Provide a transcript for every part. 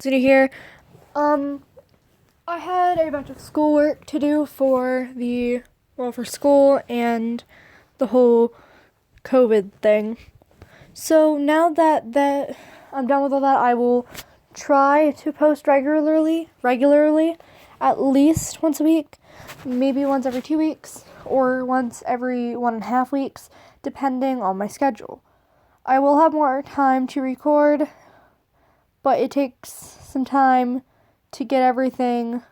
Here. Um, I had a bunch of schoolwork to do for school and the whole COVID thing. So now that I'm done with all that, I will try to post regularly, at least once a week, maybe once every 2 weeks, or once every 1.5 weeks, depending on my schedule. I will have more time to record, but it takes some time to get everything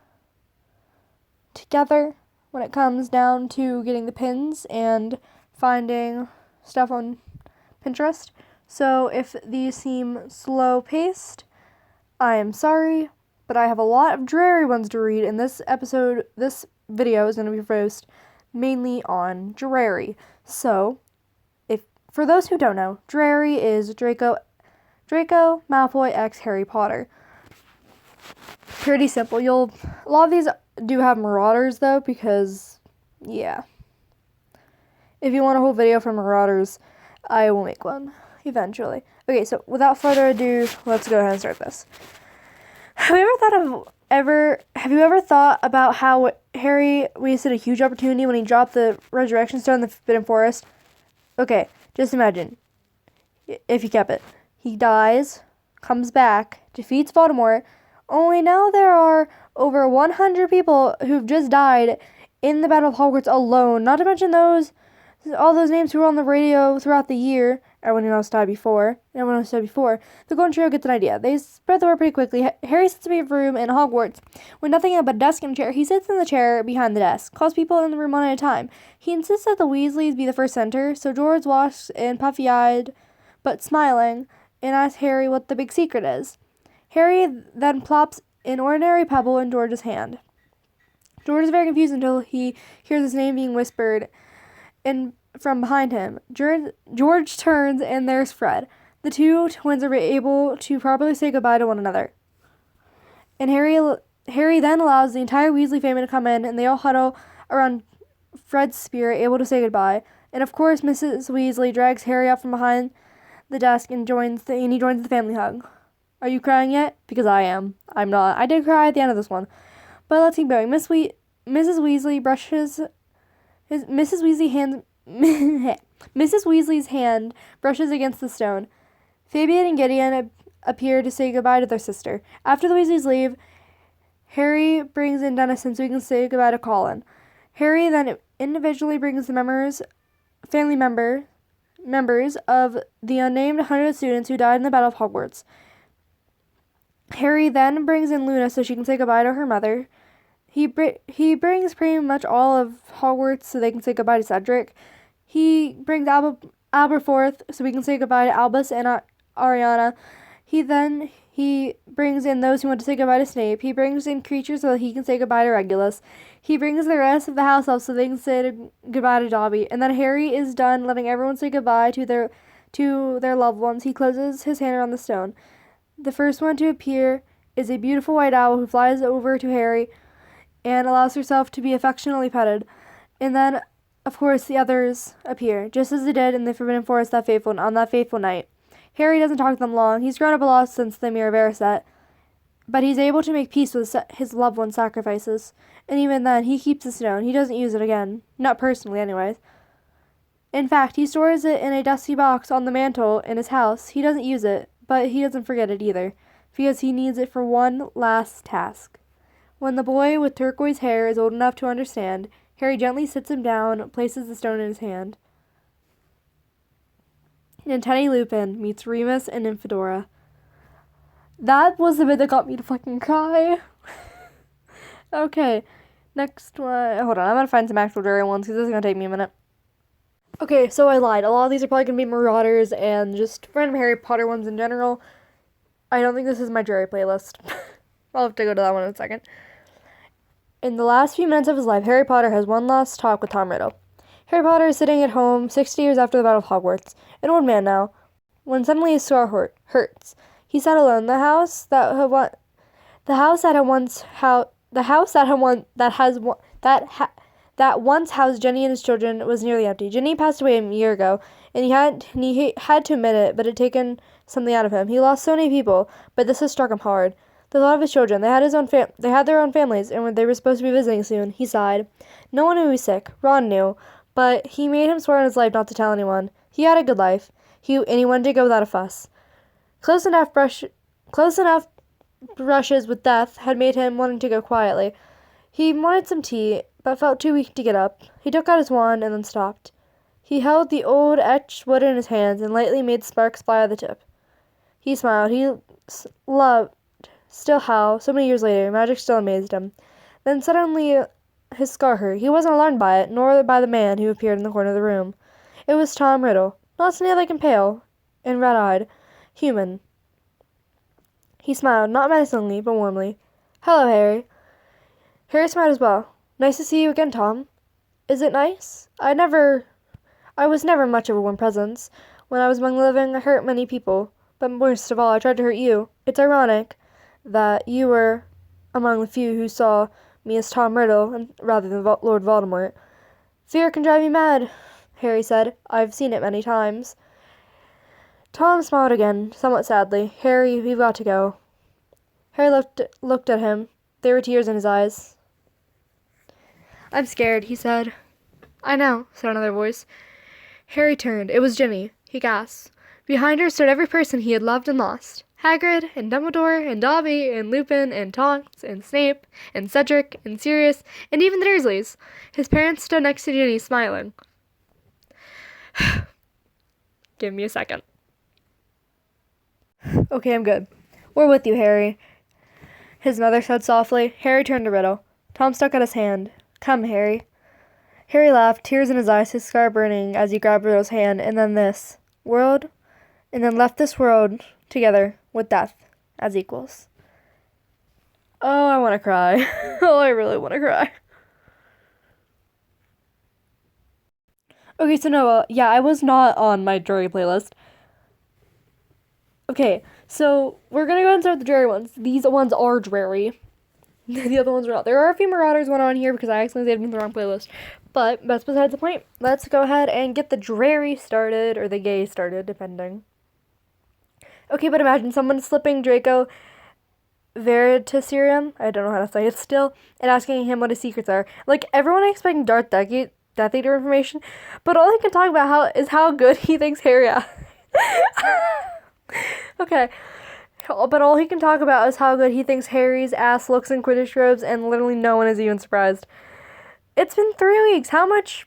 together when it comes down to getting the pins and finding stuff on Pinterest. So if these seem slow-paced, I am sorry, but I have a lot of drarry ones to read, and this video is going to be focused mainly on drarry. So, for those who don't know, drarry is Draco Malfoy x Harry Potter. Pretty simple. A lot of these do have marauders though, because yeah. If you want a whole video for marauders, I will make one eventually. Okay, so without further ado, let's go ahead and start this. Have you ever thought about how Harry wasted a huge opportunity when he dropped the resurrection stone in the Forbidden Forest? Okay, just imagine if he kept it. He dies, comes back, defeats Voldemort, only now there are over 100 people who've just died in the Battle of Hogwarts alone, not to mention all those names who were on the radio throughout the year. Everyone else died before. The Golden Trio gets an idea. They spread the word pretty quickly. Harry sits in a room in Hogwarts with nothing but a desk and a chair. He sits in the chair behind the desk, calls people in the room one at a time. He insists that the Weasleys be the first center, so George walks in puffy-eyed but smiling and asks Harry what the big secret is. Harry then plops an ordinary pebble in George's hand. George is very confused until he hears his name being whispered from behind him. George turns and there's Fred. The two twins are able to properly say goodbye to one another. And Harry then allows the entire Weasley family to come in, and they all huddle around Fred's spirit, able to say goodbye. And of course, Mrs. Weasley drags Harry out from behind the desk and he joins the family hug. Are you crying yet? Because I am. I'm not. I did cry at the end of this one. But let's keep going. Mrs. Weasley brushes Mrs. Weasley's hand brushes against the stone. Fabian and Gideon appear to say goodbye to their sister. After the Weasleys leave, Harry brings in Denison so he can say goodbye to Colin. Harry then individually brings the family members of the unnamed 100 students who died in the Battle of Hogwarts. Harry then brings in Luna so she can say goodbye to her mother. He brings pretty much all of Hogwarts so they can say goodbye to Cedric. He brings Aberforth so we can say goodbye to Albus and Ariana. He brings in those who want to say goodbye to Snape. He brings in creatures so that he can say goodbye to Regulus. He brings the rest of the house elves so they can say goodbye to Dobby. And then Harry is done letting everyone say goodbye to their loved ones. He closes his hand around the stone. The first one to appear is a beautiful white owl who flies over to Harry and allows herself to be affectionately petted. And then, of course, the others appear, just as they did in the Forbidden Forest on that fateful night. Harry doesn't talk to them long. He's grown up a lot since the Mirror of Erised, but he's able to make peace with his loved one's sacrifices. And even then, he keeps the stone. He doesn't use it again. Not personally, anyways. In fact, he stores it in a dusty box on the mantle in his house. He doesn't use it, but he doesn't forget it either, because he needs it for one last task. When the boy with turquoise hair is old enough to understand, Harry gently sits him down, places the stone in his hand. And Teddy Lupin meets Remus and Nymphadora. That was the bit that got me to fucking cry. Okay, next one. Hold on, I'm gonna find some actual drarry ones because this is gonna take me a minute. Okay, so I lied. A lot of these are probably gonna be marauders and just random Harry Potter ones in general. I don't think this is my drarry playlist. I'll have to go to that one in a second. In the last few minutes of his life, Harry Potter has one last talk with Tom Riddle. Harry Potter is sitting at home 60 years after the Battle of Hogwarts, an old man now, when suddenly his sore hurts. He sat alone. The house that once housed Jenny and his children was nearly empty. Jenny passed away a year ago, and he had to admit it, but it had taken something out of him. He lost so many people, but this has struck him hard. The thought of his children. They had their own families, and they were supposed to be visiting soon. He sighed. No one knew he was sick. Ron knew, but he made him swear on his life not to tell anyone. He had a good life. He wanted to go without a fuss. Close enough brushes with death had made him wanting to go quietly. He wanted some tea, but felt too weak to get up. He took out his wand and then stopped. He held the old etched wood in his hands and lightly made sparks fly at the tip. He smiled. He loved still how, so many years later, magic still amazed him. Then suddenly his scar hurt. He wasn't alarmed by it, nor by the man who appeared in the corner of the room. It was Tom Riddle, not snail-like and pale, and red-eyed, human. He smiled, not menacingly, but warmly. "Hello, Harry." Harry smiled as well. "Nice to see you again, Tom." "Is it nice? I was never much of a warm presence. When I was among the living, I hurt many people. But worst of all, I tried to hurt you. It's ironic that you were among the few who saw me as Tom Riddle rather than Lord Voldemort." "Fear can drive you mad," Harry said. "I've seen it many times." Tom smiled again, somewhat sadly. "Harry, we've got to go." Harry looked at him. There were tears in his eyes. "I'm scared," he said. "I know," said another voice. Harry turned. It was Ginny. He gasped. Behind her stood every person he had loved and lost. Hagrid, and Dumbledore, and Dobby, and Lupin, and Tonks, and Snape, and Cedric, and Sirius, and even the Dursleys. His parents stood next to Ginny, smiling. "Give me a second." "Okay, I'm good. We're with you, Harry," his mother said softly. Harry turned to Riddle. Tom stuck out his hand. "Come, Harry." Harry laughed, tears in his eyes, his scar burning as he grabbed Riddle's hand, and then left this world together with death as equals. Oh, I want to cry. Oh, I really want to cry. Okay, so Noah, yeah, I was not on my drarry playlist. Okay, so we're gonna go ahead and start with the drarry ones. These ones are drarry. The other ones are not. There are a few Marauders one on here because I accidentally saved them in the wrong playlist. But that's besides the point. Let's go ahead and get the drarry started, or the gay started, depending. Okay, but imagine someone slipping Draco Veritaserum, I don't know how to say it still, and asking him what his secrets are. Like, everyone expecting Death Eater information, but all he can talk about is how good he thinks Harry is. Okay. But all he can talk about is how good he thinks Harry's ass looks in Quidditch robes, and literally no one is even surprised. It's been 3 weeks. How much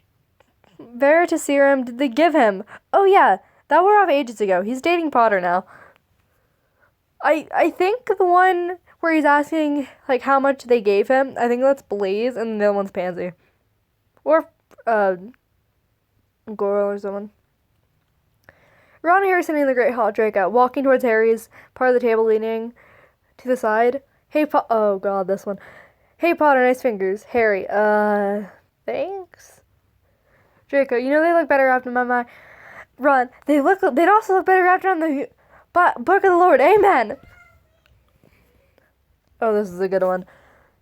Veritaserum did they give him? Oh yeah, that wore off ages ago. He's dating Potter now. I think the one where he's asking, like, how much they gave him, I think that's Blaze, and the other one's Pansy. Or, Goyle or someone. Ron and Harry sitting in the Great Hall, Draco, walking towards Harry's part of the table, leaning to the side. Oh god, this one. "Hey, Potter, nice fingers." Harry, thanks? Draco, "You know they look better after my Ron, they'd also look better after on the Book of the Lord, amen. Oh, this is a good one.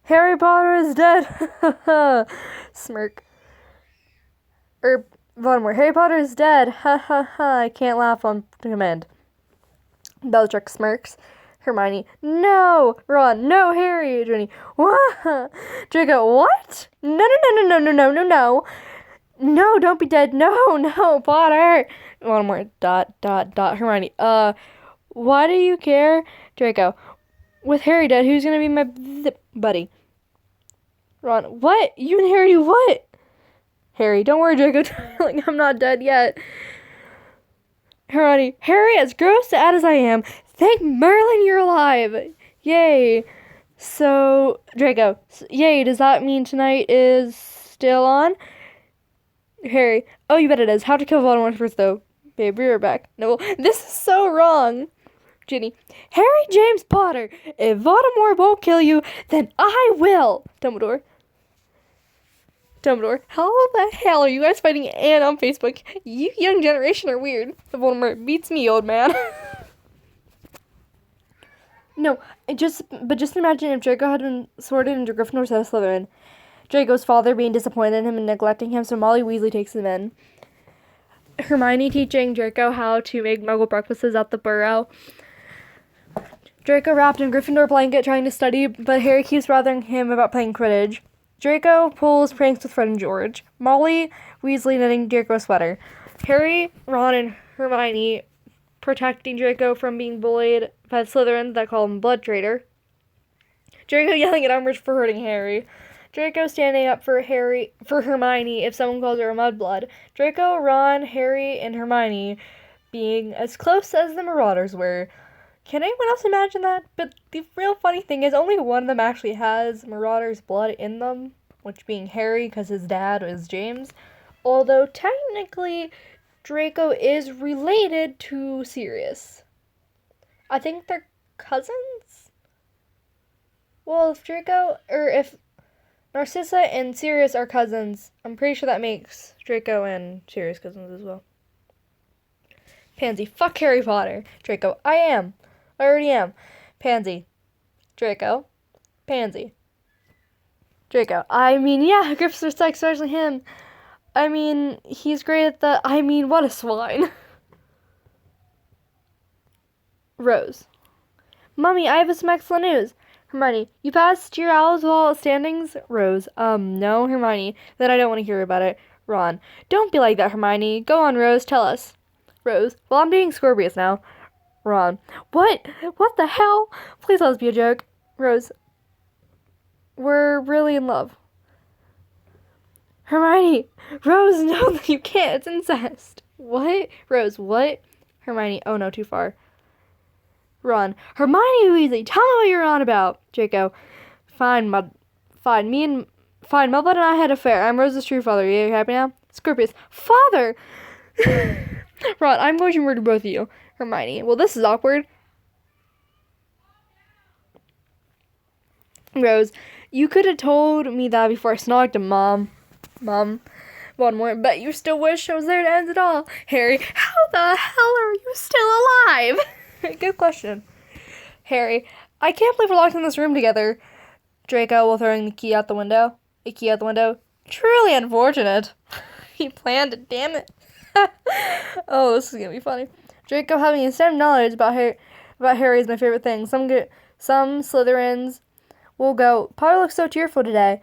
"Harry Potter is dead." Smirk. Voldemort, "Harry Potter is dead. Ha ha ha, I can't laugh on command." Bellatrix smirks. Hermione, "No." Ron, "No, Harry." Ginny, "What?" Draco, "What? No. No, don't be dead. No, Potter." Voldemort, ... Hermione, "Why do you care?" Draco, "With Harry dead, who's gonna be my buddy?" Ron, "What? You and Harry do what?" Harry, "Don't worry, Draco, darling, I'm not dead yet." Hermione, "Harry, as gross as I am, thank Merlin you're alive. Yay." So, Draco, "Yay, does that mean tonight is still on?" Harry, "Oh, you bet it is. How to kill Voldemort first, though. Babe, be right back." No, this is so wrong. Ginny, "Harry James Potter, if Voldemort won't kill you, then I will." Dumbledore, "How the hell are you guys fighting Anne on Facebook? You young generation are weird." Voldemort, "Beats me, old man." No, just imagine if Draco had been sorted into Gryffindor instead of Slytherin. Draco's father being disappointed in him and neglecting him, so Molly Weasley takes him in. Hermione teaching Draco how to make Muggle breakfasts at the Burrow. Draco wrapped in Gryffindor blanket trying to study, but Harry keeps bothering him about playing Quidditch. Draco pulls pranks with Fred and George. Molly Weasley knitting Draco a sweater. Harry, Ron, and Hermione protecting Draco from being bullied by the Slytherins that call him Blood Traitor. Draco yelling at Umbridge for hurting Harry. Draco standing up for Hermione if someone calls her a mudblood. Draco, Ron, Harry, and Hermione being as close as the Marauders were. Can anyone else imagine that? But the real funny thing is only one of them actually has Marauders' blood in them, which being Harry because his dad is James. Although technically Draco is related to Sirius. I think they're cousins? Well, if Narcissa and Sirius are cousins, I'm pretty sure that makes Draco and Sirius cousins as well. Pansy, fuck Harry Potter. Draco, I already am. Pansy. Draco. Pansy. Draco, yeah, Gryffindor sucks, especially him. He's great at what a swine. Rose. Mummy, I have some excellent news. Hermione, you passed your Owlswall standings? Rose, no, Hermione. Then I don't want to hear about it. Ron, don't be like that, Hermione. Go on, Rose, tell us. Rose, well, I'm dating Scorpius now. Ron, what? What the hell? Please let us be a joke. Rose, we're really in love. Hermione, Rose, no, you can't. It's incest. What? Rose, what? Hermione, oh no, too far. Ron, Hermione Weasley, tell me what you're on about. Draco, fine, Mudblood and I had an affair. I'm Rose's true father. Are you happy now? Scorpius, father! Ron, I'm going to murder both of you. Hermione, well, this is awkward. Rose, you could have told me that before I snogged him, Mom. Voldemort, but you still wish I was there to end it all. Harry, how the hell are you still alive? Good question. Harry, I can't believe we're locked in this room together. Draco, while throwing the key out the window. Truly unfortunate. He planned it, damn it. Oh, this is gonna be funny. Draco having extensive knowledge about Harry is my favorite thing. Some Slytherins will go, Potter looks so tearful today.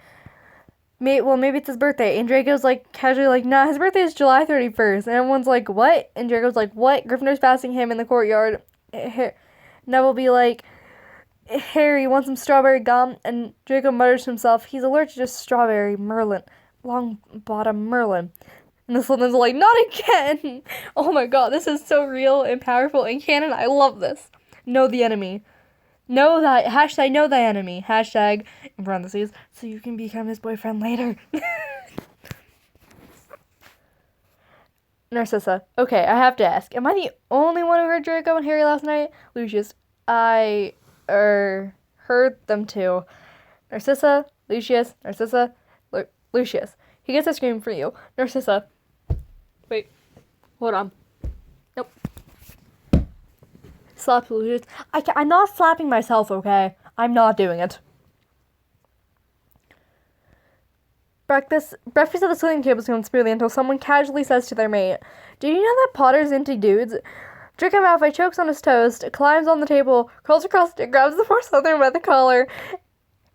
Maybe it's his birthday. And Draco's casually nah, his birthday is July 31st. And everyone's like, what? And Draco's like, what? Gryffindor's passing him in the courtyard. Neville be like, Harry wants some strawberry gum. And Draco mutters to himself, he's allergic to strawberry, long bottom Merlin. And the Slytherins are like, not again! Oh my god, this is so real and powerful and canon. I love this. Know the enemy. Know thy enemy. Hashtag, in parentheses, so you can become his boyfriend later. Narcissa. Okay, I have to ask. Am I the only one who heard Draco and Harry last night? Lucius. I heard them too. Narcissa. Lucius. Narcissa. Lucius. He gets a scream for you. Narcissa. Wait. Hold on. Nope. Slap Lucius. I'm not slapping myself, okay? I'm not doing it. Breakfast at the swimming table is going smoothly until someone casually says to their mate, "Do you know that Potter's into dudes?" Draco Malfoy chokes on his toast, climbs on the table, curls across it, grabs the poor Slytherin by the collar,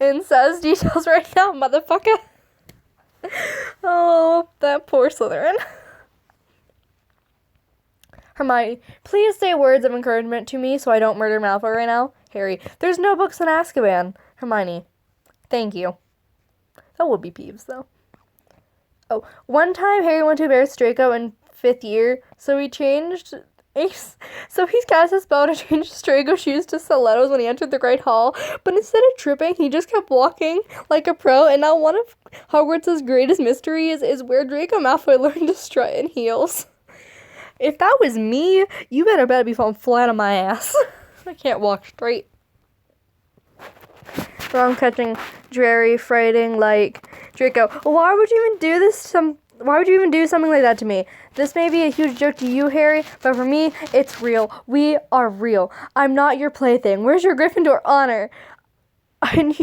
and says, "Details right now, motherfucker." Oh, that poor Slytherin. Hermione, please say words of encouragement to me so I don't murder Malfoy right now. Harry, there's no books in Azkaban. Hermione, thank you. That would be Peeves, though. Oh, one time Harry went to embarrass Draco in 5th year, so he's cast a spell to change Draco's shoes to stilettos when he entered the Great Hall, but instead of tripping, he just kept walking like a pro, and now one of Hogwarts' greatest mysteries is where Draco Malfoy learned to strut in heels. If that was me, you better be falling flat on my ass. I can't walk straight. Ron catching drarry, frighting like Draco. Why would you even do this? Why would you even do something like that to me? This may be a huge joke to you, Harry, but for me, it's real. We are real. I'm not your plaything. Where's your Gryffindor honor? I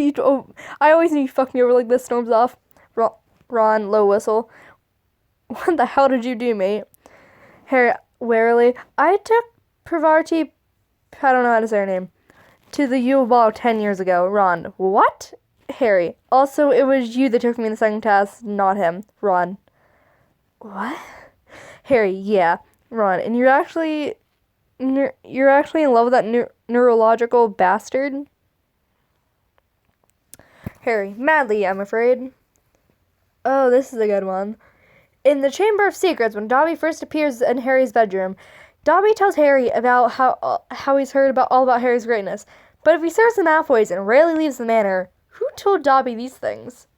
always knew you fucked me over like this. Storms off. Ron, low whistle. What the hell did you do, mate? Harry, warily. I took Parvati. I don't know how to say her name. to the U-Ball 10 years ago. Ron, what? Harry, also, it was you that took me in the second test, not him. Ron, what? Harry, yeah. Ron, and you're actually in love with that neurological bastard? Harry, madly, I'm afraid. Oh, this is a good one. In the Chamber of Secrets, when Dobby first appears in Harry's bedroom, Dobby tells Harry about how he's heard all about Harry's greatness. But if he serves the Malfoys and rarely leaves the manor, who told Dobby these things?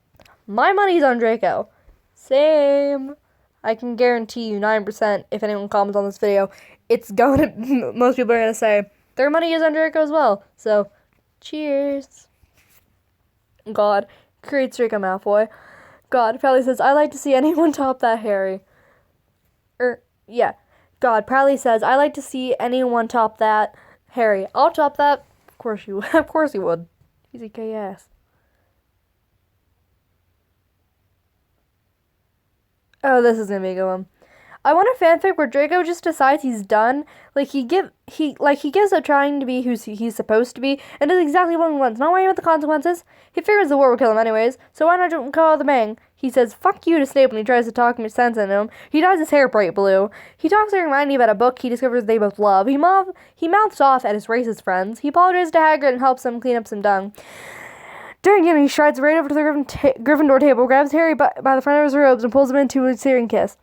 My money's on Draco. Same. I can guarantee you 9% if anyone comments on this video, most people are going to say, their money is on Draco as well. So, cheers. God, creates Draco Malfoy. God, Proudly says, I like to see anyone top that Harry. Yeah. God, Proudly says, I like to see anyone top that Harry. I'll top that. Of course you would. Of course he would. He's a gay ass. Oh, this is gonna be a good one. I want a fanfic where Draco just decides he's done. Like he gives up trying to be who he's supposed to be and does exactly what he wants, not worrying about the consequences. He figures the war will kill him anyways, so why not call the bang? He says fuck you to Snape when he tries to talk sense into him. He dyes his hair bright blue. He talks to Hermione about a book he discovers they both love. He mouths off at his racist friends. He apologizes to Hagrid and helps him clean up some dung. During dinner, he strides right over to the Gryffindor table, grabs Harry by the front of his robes, and pulls him into a searing kiss.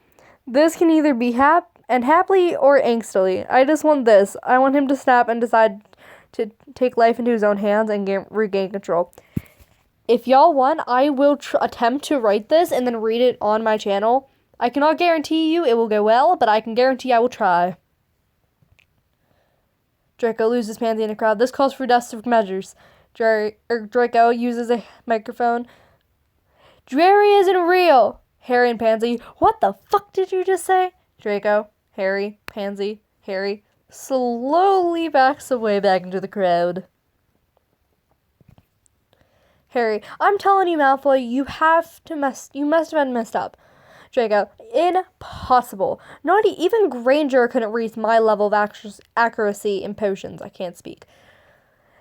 This can either be happily or angstily. I just want this. I want him to snap and decide to take life into his own hands and regain control. If y'all want, I will attempt to write this and then read it on my channel. I cannot guarantee you it will go well, but I can guarantee I will try. Draco loses Pansy in a crowd. This calls for drastic measures. Draco uses a microphone. Drarry isn't real! Harry and Pansy, what the fuck did you just say? Draco, Harry, Pansy, Harry, slowly backs away back into the crowd. Harry, I'm telling you, Malfoy, you must have been messed up. Draco, impossible. Not even Granger couldn't reach my level of accuracy in potions. I can't speak.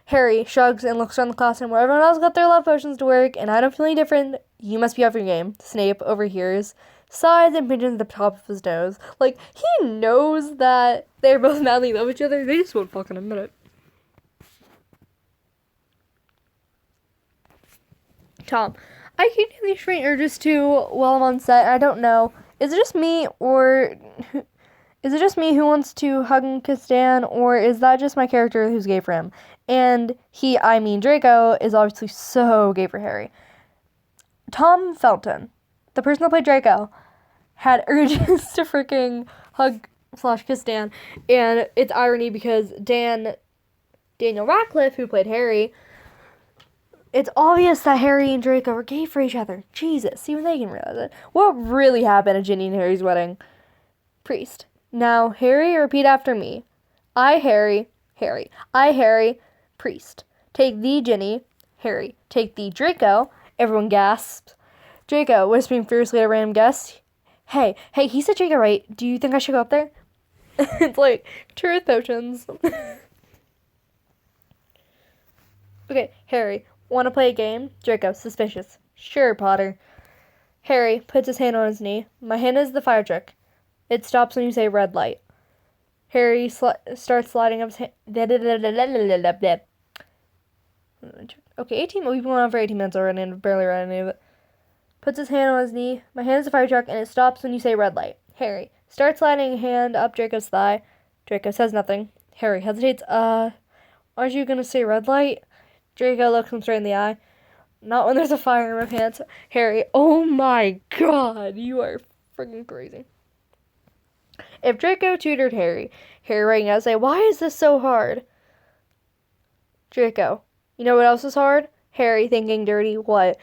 Harry shrugs and looks around the classroom where everyone else got their love potions to work, and I don't feel any different. You must be off your game. Snape overhears, sighs, and pinches the top of his nose. Like, he knows that they're both madly in love with each other. They just won't fucking admit it. Tom, I keep getting these strange urges too while I'm on set, and I don't know. Is it just me who wants to hug and kiss Dan, or is that just my character who's gay for him? And Draco, is obviously so gay for Harry. Tom Felton, the person that played Draco, had urges to freaking hug/kiss Dan, and it's irony because Daniel Radcliffe, who played Harry, it's obvious that Harry and Draco are gay for each other. Jesus, even they can realize it. What really happened at Ginny and Harry's wedding? Priest. Now, Harry, repeat after me. I, Harry, Priest. Take thee, Ginny, Harry. Take thee, Draco. Everyone gasps. Draco, whispering fiercely at a random guest. Hey, he said Draco, right? Do you think I should go up there? It's like, truth potions. Okay, Harry, want to play a game? Draco, suspicious. Sure, Potter. Harry puts his hand on his knee. My hand is the fire trick. It stops when you say red light. Harry starts sliding up his hand. Okay, 18. We've been on for 18 minutes already and barely read any of it. Puts his hand on his knee. My hand is the fire truck, and it stops when you say red light. Harry starts sliding a hand up Draco's thigh. Draco says nothing. Harry hesitates. Aren't you gonna say red light? Draco looks him straight in the eye. Not when there's a fire in my pants. Harry, oh my god, you are freaking crazy. If Draco tutored Harry right now say, why is this so hard? Draco, you know what else is hard? Harry thinking dirty, what?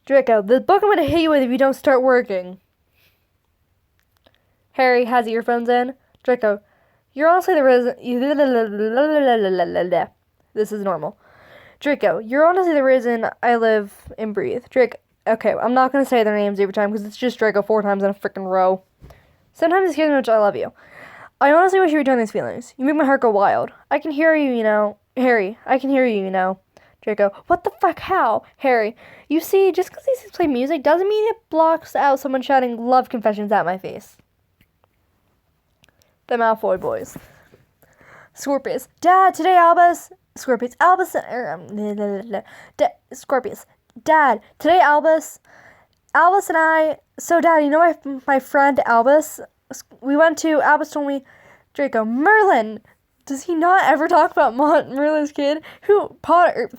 Draco, the book I'm gonna hit you with if you don't start working. Harry has earphones in. Draco, you're honestly the reason. This is normal. Draco, you're honestly the reason I live and breathe. Draco, okay, I'm not gonna say their names every time because it's just Draco 4 times in a freaking row. Sometimes it scares me much I love you. I honestly wish you returned these feelings. You make my heart go wild. I can hear you, Harry, I can hear you, you know. Draco, what the fuck, how? Harry, you see, just because these play music doesn't mean it blocks out someone shouting love confessions at my face. The Malfoy boys. Scorpius, Dad, today Albus. Scorpius, Albus, Scorpius, Dad, today Albus and I, so Dad, you know my friend Albus? We went to, Albus told me, Draco, Merlin. Does he not ever talk about Merlin's kid? Potter,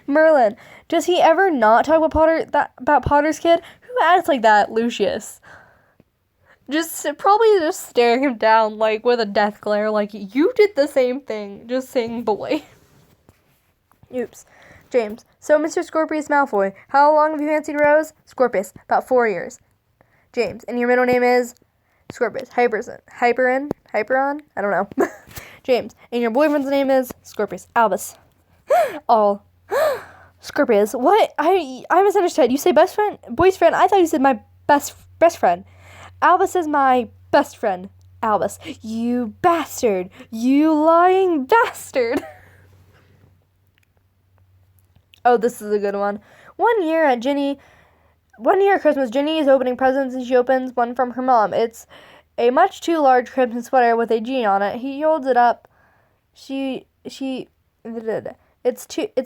Merlin. Does he ever not talk about Potter's kid? Who acts like that, Lucius? Probably just staring him down, like, with a death glare, like, you did the same thing, just saying boy. Oops. James, so Mr. Scorpius Malfoy, how long have you fancied Rose? Scorpius, about 4 years. James, and your middle name is? Scorpius, Hyperon? I don't know. James, and your boyfriend's name is? Scorpius, Albus. All. Scorpius, what? I misunderstood. You say best friend? Boy's friend? I thought you said my best friend. Albus is my best friend. Albus, you bastard. You lying bastard. Oh, this is a good one. One year at Christmas, Ginny is opening presents and she opens one from her mom. It's a much too large crimson sweater with a G on it. He holds it up. It's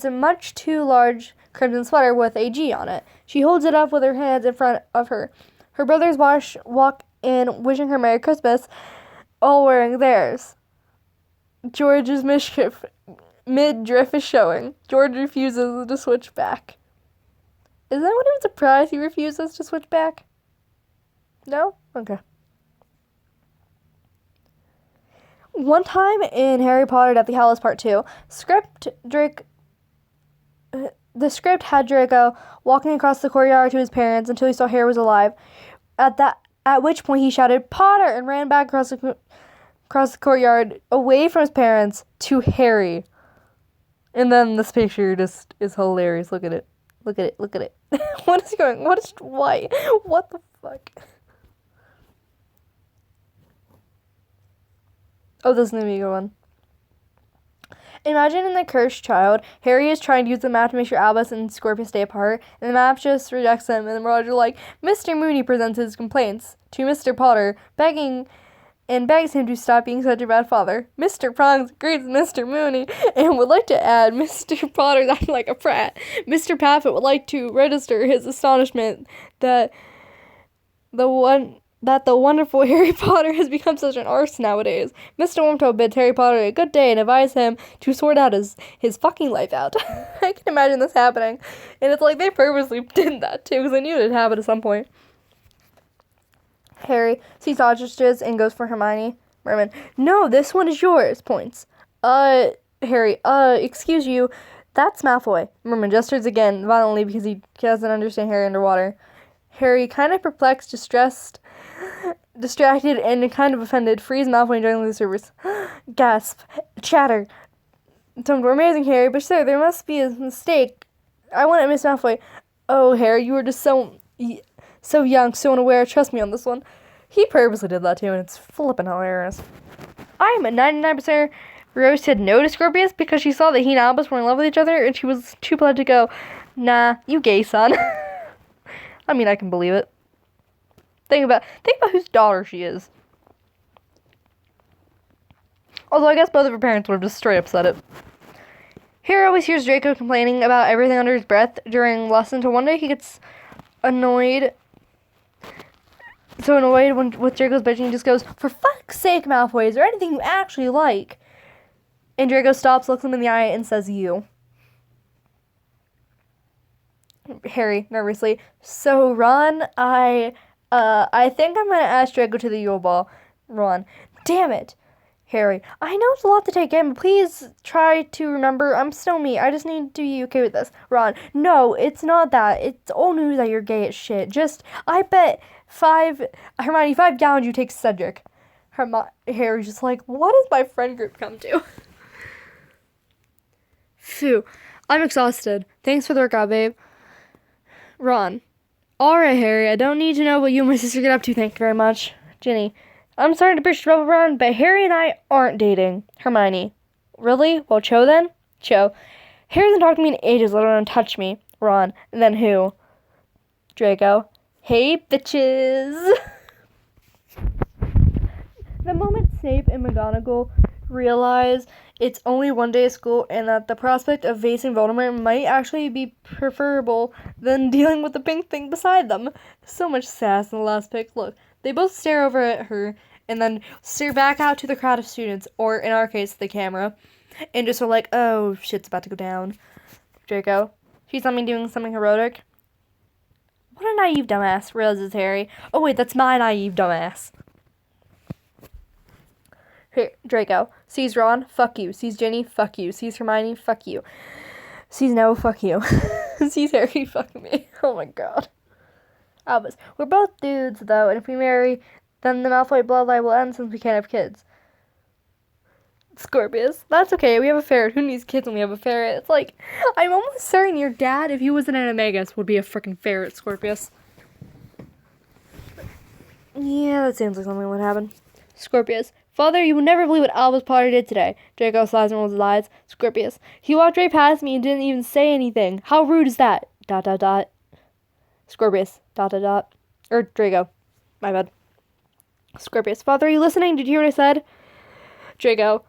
a much too large crimson sweater with a G on it. She holds it up with her hands in front of her. Her brothers walk in wishing her Merry Christmas, all wearing theirs. George's midriff is showing. George refuses to switch back. Is anyone even surprised he refuses to switch back? No? Okay. One time in Harry Potter Deathly Hallows Part 2, the script had Draco walking across the courtyard to his parents until he saw Harry was alive. At which point he shouted, "Potter!" and ran back across the courtyard away from his parents to Harry. And then this picture just is hilarious. Look at it. Look at it. What is going? Why? What the fuck? Oh, this is gonna be a good one. Imagine in The Cursed Child, Harry is trying to use the map to make sure Albus and Scorpius stay apart, and the map just rejects them, and then Roger, like, Mr. Mooney presents his complaints to Mr. Potter, begs him to stop being such a bad father. Mr. Prongs agrees with Mr. Mooney, and would like to add Mr. Potter's acting like a prat. Mr. Paffett would like to register his astonishment that the wonderful Harry Potter has become such an arse nowadays. Mr. Wormtail bids Harry Potter a good day and advises him to sort out his fucking life out. I can imagine this happening. And it's like they purposely did that too, because they knew it'd happen at some point. Harry sees ostriches and goes for Hermione. Merman, no, this one is yours. Points. Harry, excuse you. That's Malfoy. Merman gestures again, violently, because he doesn't understand Harry underwater. Harry, kind of perplexed, distracted, and kind of offended, frees Malfoy and joins the servers. Gasp. Chatter. We're amazing, Harry, but sir, there must be a mistake. I want to miss Malfoy. Oh, Harry, you were just so young, so unaware. Trust me on this one. He purposely did that too, and it's flippin' hilarious. I'm a 99% Rose said no to Scorpius because she saw that he and Albus were in love with each other, and she was too polite to go, nah, you gay, son. I mean, I can believe it. Think about whose daughter she is. Although I guess both of her parents would have just straight up said it. Harry always hears Draco complaining about everything under his breath during lesson, until one day he gets annoyed with Draco's bitching, he just goes, "For fuck's sake, Malfoy, is there anything you actually like?" And Draco stops, looks him in the eye, and says, "You." Harry, nervously, "So, Ron, I think I'm gonna ask Draco to the Yule Ball." Ron, "Damn it." Harry, "I know it's a lot to take in, but please try to remember I'm still me. I just need to be okay with this." Ron, "No, it's not that. It's old news that you're gay as shit. I bet Hermione, 5 gallons you take Cedric." Harry's just like, what has my friend group come to? Phew, I'm exhausted. Thanks for the workout, babe. Ron, "Alright, Harry, I don't need to know what you and my sister get up to, thank you very much." Ginny, "I'm sorry to push trouble around, but Harry and I aren't dating." Hermione, Really? Well, Cho then? Cho. Harry hasn't talked to me in ages, let alone touch me. Ron. And then who? Draco. Hey, bitches! The moment Snape and McGonagall realize it's only one day of school and that the prospect of facing Voldemort might actually be preferable than dealing with the pink thing beside them. So much sass in the last pic. Look, they both stare over at her and then stare back out to the crowd of students, or in our case, the camera, and just are like, oh, shit's about to go down. Draco. She's not me doing something heroic. What a naive dumbass, realizes Harry. Oh wait, that's my naive dumbass. Here, Draco. Sees Ron, fuck you. Sees Ginny, fuck you. Sees Hermione, fuck you. Sees Noah, fuck you. Sees Harry, fuck me. Oh my god. Albus. We're both dudes, though, and if we marry, then the Malfoy bloodline will end since we can't have kids. Scorpius. That's okay, we have a ferret. Who needs kids when we have a ferret? It's like, I'm almost certain your dad, if he was an animagus, would be a freaking ferret, Scorpius. Yeah, that seems like something would happen. Scorpius. Father, you would never believe what Albus Potter did today. Draco sighs and rolls his eyes. Scorpius. He walked right past me and didn't even say anything. How rude is that? ... Scorpius. ... Or Draco. My bad. Scorpius. Father, are you listening? Did you hear what I said? Draco.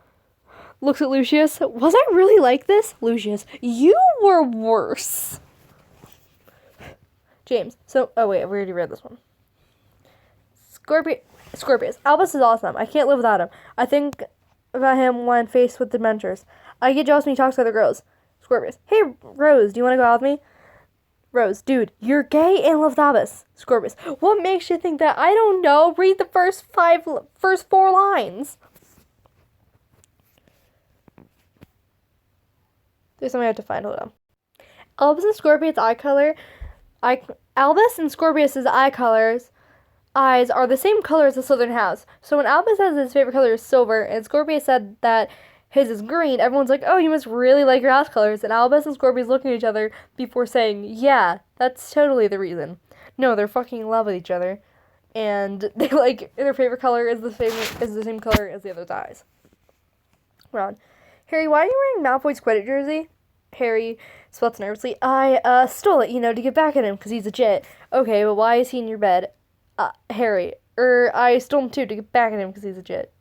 Looks at Lucius. Was I really like this? Lucius. You were worse. James. So, oh wait, we already read this one. Scorpius. Albus is awesome. I can't live without him. I think about him when faced with adventures. I get jealous when he talks to other girls. Scorpius. Hey, Rose, do you want to go out with me? Rose. Dude, you're gay and love Albus. Scorpius. What makes you think that? I don't know. Read the first four lines. There's something I have to find. Hold on. Albus and Scorpius' eye color. Albus and Scorpius' eye colors. Eyes are the same color as the Slytherin house. So when Albus says his favorite color is silver, and Scorpius said that his is green, everyone's like, oh, you must really like your house colors. And Albus and Scorpius look at each other before saying, yeah, that's totally the reason. No, they're fucking in love with each other. And they like, their favorite color is the same color as the other's eyes. Ron. Harry, why are you wearing Malfoy's Quidditch jersey? Harry sweats nervously. I stole it, to get back at him because he's a jit. Okay, but why is he in your bed? Harry. I stole him too to get back at him because he's a jit.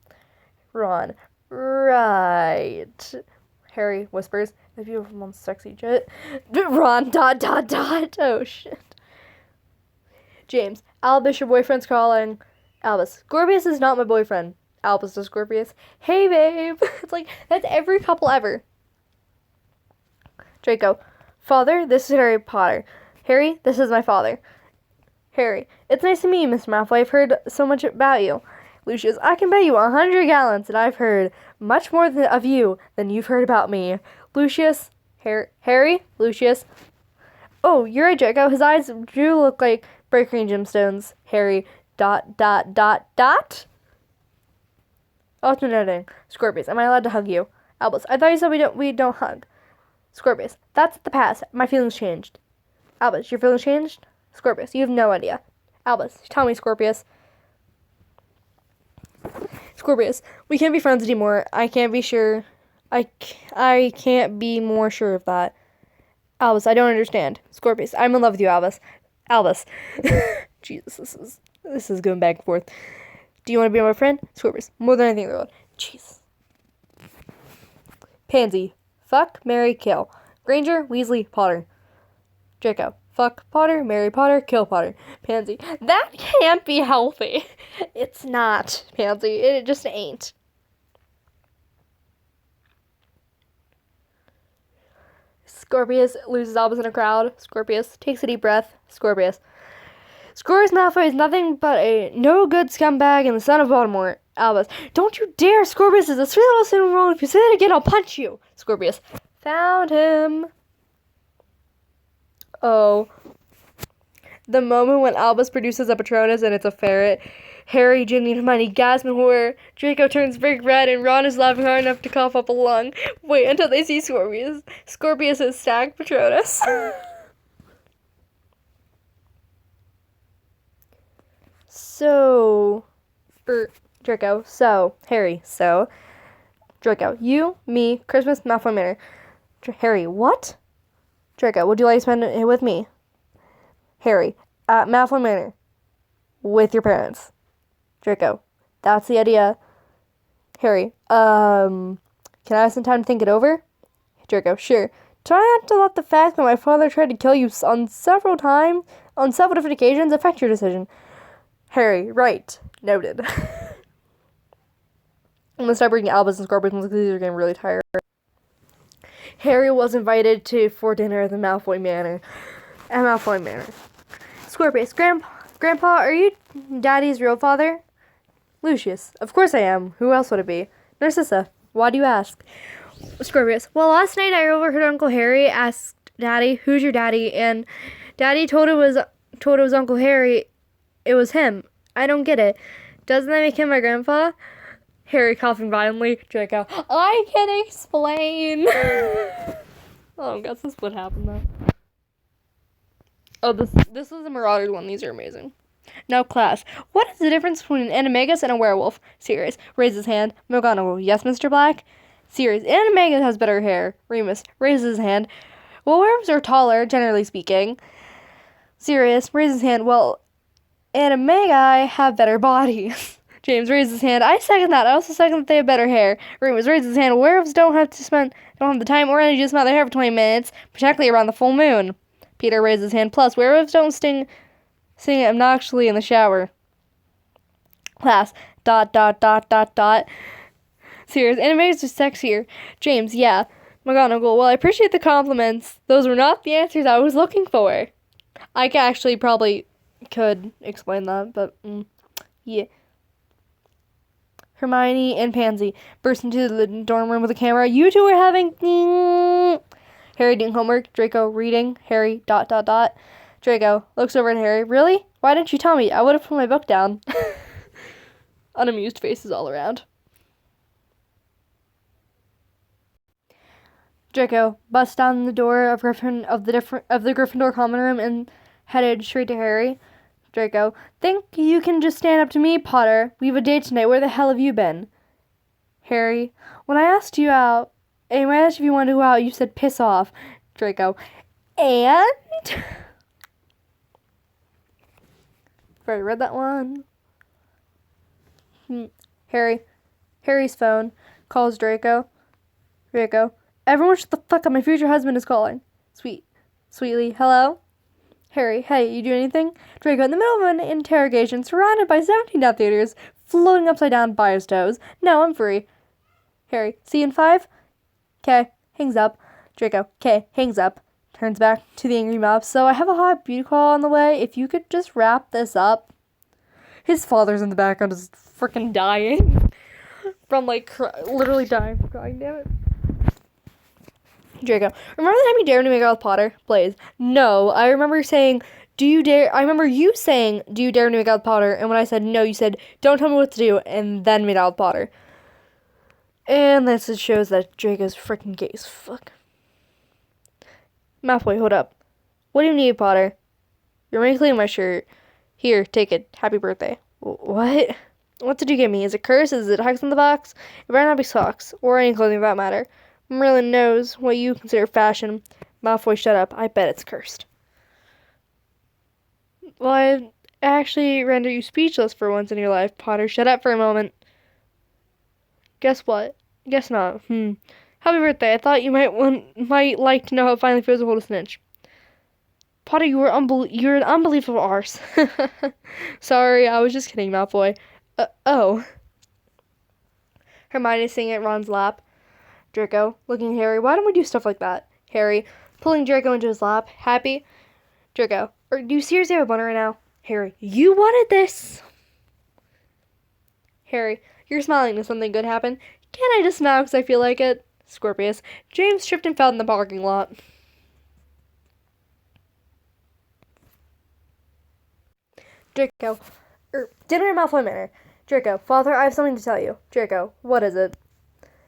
Ron. Right. Harry whispers, the beautiful mom's sexy jit. Ron, ... Oh, shit. James. Albus, your boyfriend's calling. Albus. Scorpius is not my boyfriend. Albus to Scorpius. Hey, babe. It's like, that's every couple ever. Draco. Father, this is Harry Potter. Harry, this is my father. Harry. It's nice to meet you, Mr. Malfoy. I've heard so much about you. Lucius. I can bet you 100 gallons that I've heard much more of you than you've heard about me. Lucius. Harry. Lucius. Oh, you're right, Draco. His eyes do look like bright green gemstones. Harry. ... Alternating. Scorpius. Am I allowed to hug you? Albus. I thought you said we don't hug. Scorpius. That's the past. My feelings changed. Albus. Your feelings changed? Scorpius. You have no idea. Albus. Tell me, Scorpius. Scorpius. We can't be friends anymore. I can't be sure. I can't be more sure of that. Albus. I don't understand. Scorpius. I'm in love with you, Albus. Albus. Jesus, this is going back and forth. Do you want to be my friend? Scorpius. More than anything in the world. Jeez. Pansy. Fuck, marry, kill. Granger, Weasley, Potter. Draco. Fuck Potter, marry Potter, kill Potter. Pansy. That can't be healthy. It's not, Pansy. It just ain't. Scorpius loses Albus in a crowd. Scorpius takes a deep breath. Scorpius. Scorpius Malfoy is nothing but a no-good scumbag and the son of Voldemort. Albus. Don't you dare! Scorpius is a sweet little cinnamon roll. If you say that again, I'll punch you. Scorpius. Found him. Oh. The moment when Albus produces a Patronus and it's a ferret. Harry, Ginny, and Hermione gasp in horror. Draco turns big red and Ron is laughing hard enough to cough up a lung. Wait until they see Scorpius. Scorpius is stacked Patronus. Draco, Harry, Draco, you, me, Christmas, Malfoy Manor. Harry, what? Draco, would you like to spend it with me? Harry, at Malfoy Manor. With your parents. Draco, that's the idea. Harry, can I have some time to think it over? Draco, sure. Try not to let the fact that my father tried to kill you on several different occasions affect your decision. Harry, right. Noted. I'm gonna start bringing Albus and Scorpions because these are getting really tired. Harry was invited for dinner at the Malfoy Manor. At Malfoy Manor. Scorpius, Grandpa, are you Daddy's real father? Lucius, of course I am. Who else would it be? Narcissa, why do you ask? Scorpius, well, last night I overheard Uncle Harry ask Daddy, who's your daddy? And Daddy told it was Uncle Harry. It was him. I don't get it. Doesn't that make him my grandpa? Harry coughing violently. Draco, I can explain. Oh, I guess this would happen though. Oh, this is the Marauders one. These are amazing. Now, class, what is the difference between an animagus and a werewolf? Sirius raises his hand. McGonagall, yes, Mr. Black? Sirius, an animagus has better hair. Remus raises his hand. Well, werewolves are taller, generally speaking. Sirius raises his hand. Well, animagi have better bodies. James raises his hand. I second that. I also second that they have better hair. Remus raises his hand. Werewolves don't have the time or energy to smell their hair for 20 minutes, particularly around the full moon. Peter raises his hand. Plus, werewolves don't sing obnoxiously in the shower. Class. ... Sirius, animators are sexier. James, yeah. McGonagall, well, I appreciate the compliments. Those were not the answers I was looking for. I actually probably could explain that, but, yeah. Hermione and Pansy burst into the dorm room with a camera. You two are having... Harry doing homework. Draco reading. Harry, ... Draco looks over at Harry. Really? Why didn't you tell me? I would have put my book down. Unamused faces all around. Draco busts down the door of the Gryffindor common room and headed straight to Harry. Draco, think you can just stand up to me, Potter? We have a date tonight. Where the hell have you been? Harry, when I asked you out, and when I asked if you wanted to go out, you said piss off. Draco, and? I've already read that one. Harry's phone calls Draco. Draco, everyone shut the fuck up. My future husband is calling. Sweetly, hello? Harry, hey, you do anything? Draco, in the middle of an interrogation, surrounded by 17 Death Eaters, floating upside down by his toes. No, I'm free. Harry, see you in 5? Okay, hangs up. Draco, okay, hangs up. Turns back to the angry mob. So I have a hot beauty call on the way. If you could just wrap this up. His father's in the background just freaking dying. From, literally dying from crying, damn it. Draco, remember the time you dared me to make out with Potter? Blaze, no, I remember you saying, do you dare me to make out with Potter? And when I said no, you said, don't tell me what to do, and then made out with Potter. And this just shows that Draco's freaking gay as fuck. Malfoy, hold up. What do you need, Potter? You're wrinkling my shirt. Here, take it. Happy birthday. What? What did you give me? Is it curse? Is it hex in the box? It better not be socks, or any clothing for that matter. Merlin knows what you consider fashion. Malfoy, shut up. I bet it's cursed. Well, I actually render you speechless for once in your life, Potter. Shut up for a moment. Guess what? Guess not. Happy birthday. I thought you might like to know how it finally feels to hold a snitch. Potter, you're an unbelievable arse. Sorry, I was just kidding, Malfoy. Oh. Hermione sitting at Ron's lap. Draco, looking at Harry, why don't we do stuff like that? Harry, pulling Draco into his lap. Happy? Draco, do you seriously have a boner right now? Harry, you wanted this. Harry, you're smiling. Does something good happen? Can't I just smile because I feel like it? Scorpius, James tripped and fell in the parking lot. Draco, dinner at Malfoy Manor. Draco, Father, I have something to tell you. Draco, what is it?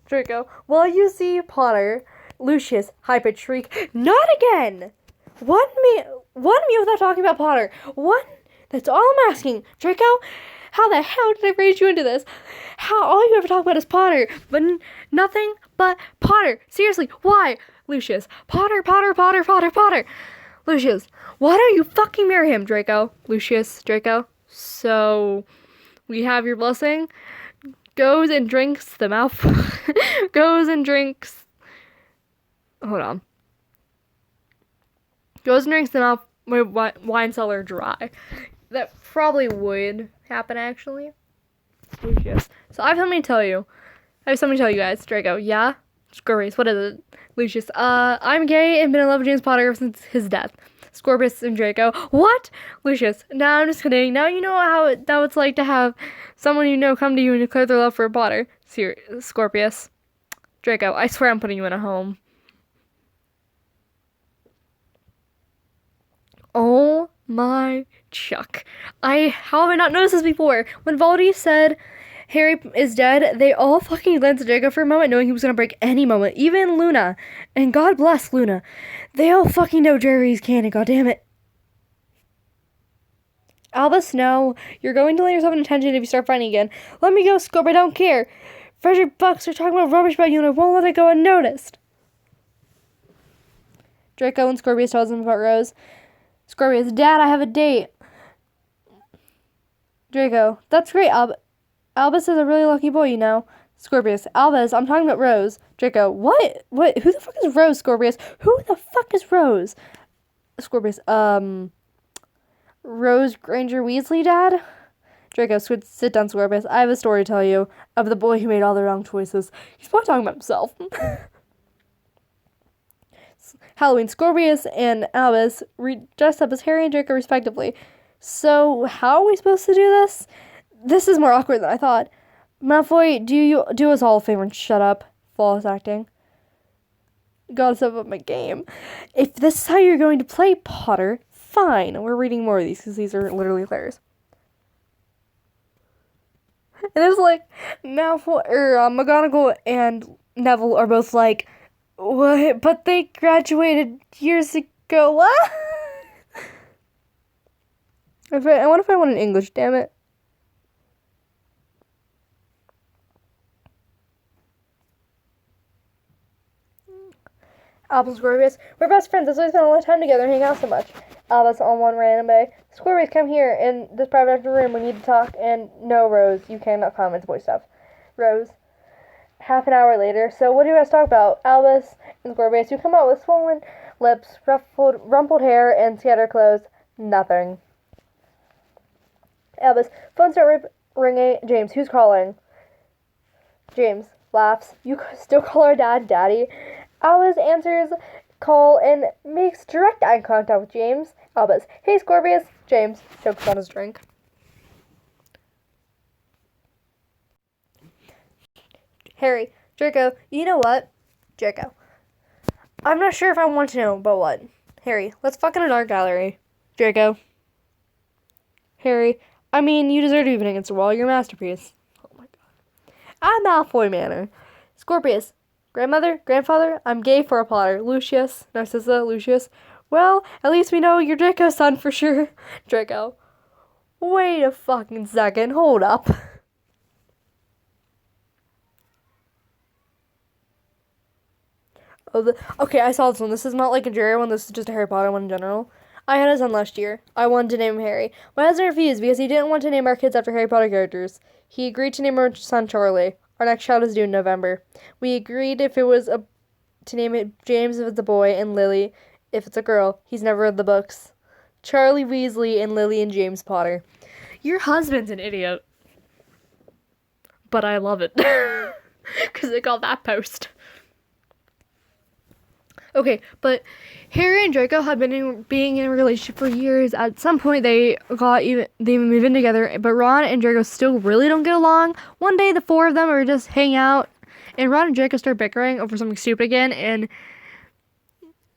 Draco, well, you see, Potter. Lucius, high-pitched shriek. Not again! One me without talking about Potter. One, that's all I'm asking. Draco, How the hell did I raise you into this? How all you ever talk about is Potter, but nothing but Potter. Seriously, why? Lucius, Potter, Potter, Potter, Potter, Potter. Lucius, why don't you fucking marry him, Draco? Lucius, Draco. So, we have your blessing. Goes and drinks the mouth. Goes and drinks. Hold on. Goes and drinks the mouth wine cellar dry. That probably would happen, actually. Lucius. So I have something to tell you. I have something to tell you guys. Draco, yeah? Scorpius, what is it? Lucius, I'm gay and been in love with James Potter ever since his death. Scorpius and Draco, what? Lucius, nah, I'm just kidding. Now you know how it's like to have someone you know come to you and declare their love for Potter. Scorpius. Draco, I swear I'm putting you in a home. Oh my Chuck. How have I not noticed this before? When Valdi said Harry is dead, they all fucking glanced at Draco for a moment, knowing he was gonna break any moment. Even Luna. And God bless Luna. They all fucking know drarry's canon, goddammit. Albus, no. You're going to land yourself in attention if you start fighting again. Let me go, Scorp, I don't care. Frederick Bucks are talking about rubbish about you and I won't let it go unnoticed. Draco and Scorpius tells him about Rose. Scorpius, Dad, I have a date. Draco, that's great, Albus is a really lucky boy, you know. Scorpius, Albus, I'm talking about Rose. Draco, what? What? Who the fuck is Rose, Scorpius? Who the fuck is Rose? Scorpius, Rose Granger Weasley, Dad? Draco, sit down, Scorpius. I have a story to tell you of the boy who made all the wrong choices. He's probably talking about himself. Halloween, Scorpius and Albus dressed up as Harry and Draco respectively. So, how are we supposed to do this? This is more awkward than I thought. Malfoy, do us all a favor and shut up. Flawless acting. Gotta step up my game. If this is how you're going to play Potter, fine. We're reading more of these because these are literally hilarious. And it's like, Malfoy, McGonagall and Neville are both like, what? But they graduated years ago. What? I wonder if I want an English, damn it. Albus and Scorpius, we're best friends. That's why we spend a lot of time together and hang out so much. Albus on one random day. Scorpius, come here in this private room. We need to talk. And no, Rose, you cannot come. It's boy stuff. Rose. Half an hour later. So what do you guys talk about? Albus and Scorpius, you come out with swollen lips, rumpled hair, and scattered clothes. Nothing. Albus, phone start ringing. James, who's calling? James laughs. You still call our dad Daddy? Albus answers call and makes direct eye contact with James. Albus, hey Scorpius. James chokes on his drink. Harry, Draco, you know what? Draco, I'm not sure if I want to know, but what? Harry, let's fuck in an art gallery. Draco. Harry, I mean, you deserve to be put against the wall. You're a masterpiece. Oh my god. I'm Malfoy Manor. Scorpius, grandmother, grandfather, I'm gay for a Potter. Lucius, Narcissa, Lucius. Well, at least we know you're Draco's son for sure. Draco. Wait a fucking second. Hold up. Okay, I saw this one. This is not like a drarry one. This is just a Harry Potter one in general. I had a son last year. I wanted to name him Harry. My husband refused because he didn't want to name our kids after Harry Potter characters. He agreed to name our son Charlie. Our next child is due in November. We agreed if it was to name it James if it's a boy and Lily if it's a girl. He's never read the books. Charlie Weasley and Lily and James Potter. Your husband's an idiot. But I love it. Because I got that post. Okay, but Harry and Draco have been being in a relationship for years. At some point, they moved in together, but Ron and Draco still really don't get along. One day, the four of them are just hanging out, and Ron and Draco start bickering over something stupid again, and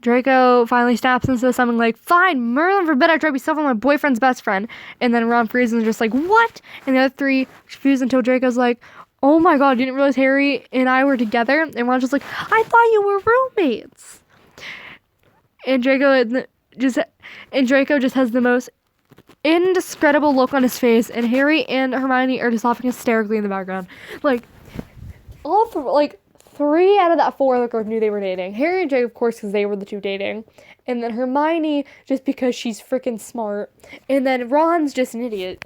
Draco finally snaps and says something like, fine, Merlin forbid I try to be stuff with my boyfriend's best friend. And then Ron freezes and is just like, what? And the other three confused until Draco's like, oh my god, you didn't realize Harry and I were together? And Ron's just like, I thought you were roommates. And Draco just has the most indescribable look on his face, and Harry and Hermione are just laughing hysterically in the background. Like, three out of that four other girls knew they were dating. Harry and Jake, of course, because they were the two dating. And then Hermione, just because she's freaking smart. And then Ron's just an idiot.